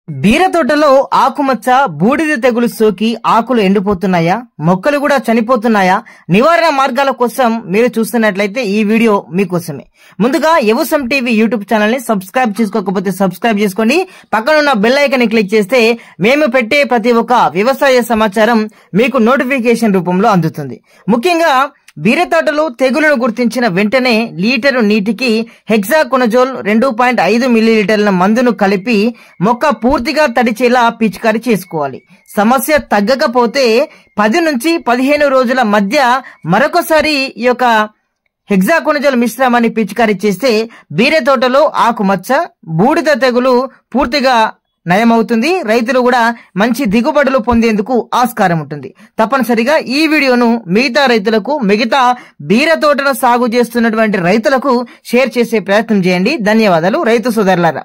బీర తోటలో ఆకుమచ్చ బూడిద తెగులు సోకి ఆకులు ఎండిపోతున్నాయా, మొక్కలు కూడా చనిపోతున్నాయా? నివారణ మార్గాల కోసం మీరు చూస్తున్నట్లయితే ఈ వీడియో మీకోసమే. ముందుగా వ్యవసాయం టీవీ యూట్యూబ్ ఛానల్ ని సబ్స్క్రైబ్ చేసుకోకపోతే సబ్స్క్రైబ్ చేసుకోండి. పక్కనున్న బెల్ ఐకాన్ ని క్లిక్ చేస్తే మేము పెట్టే ప్రతి ఒక్క వ్యవసాయ సమాచారం మీకు నోటిఫికేషన్ రూపంలో అందుతుంది. ముఖ్యంగా బీర తోటలో తెగులను గుర్తించిన వెంటనే లీటరు నీటికి హెక్సాకొనజోల్ 2.5 మిల్లీలీటర్ల మందును కలిపి మొక్క పూర్తిగా తడిచేలా పిచికారీ చేసుకోవాలి. సమస్య తగ్గకపోతే 10 నుంచి 15 రోజుల మధ్య మరొకసారి ఈ యొక్క హెక్సాకొనజోల్ మిశ్రమాన్ని పిచికారీ చేస్తే బీర తోటలో ఆకుమచ్చ బూడిద తెగులు పూర్తిగా నయమవుతుంది. రైతులు కూడా మంచి దిగుబడులు పొందేందుకు ఆస్కారం ఉంటుంది. తప్పనిసరిగా ఈ వీడియోను మిగతా రైతులకు, మిగతా బీర తోటను సాగు చేస్తున్నటువంటి రైతులకు షేర్ చేసే ప్రయత్నం చేయండి. ధన్యవాదాలు రైతు సోదరులారా.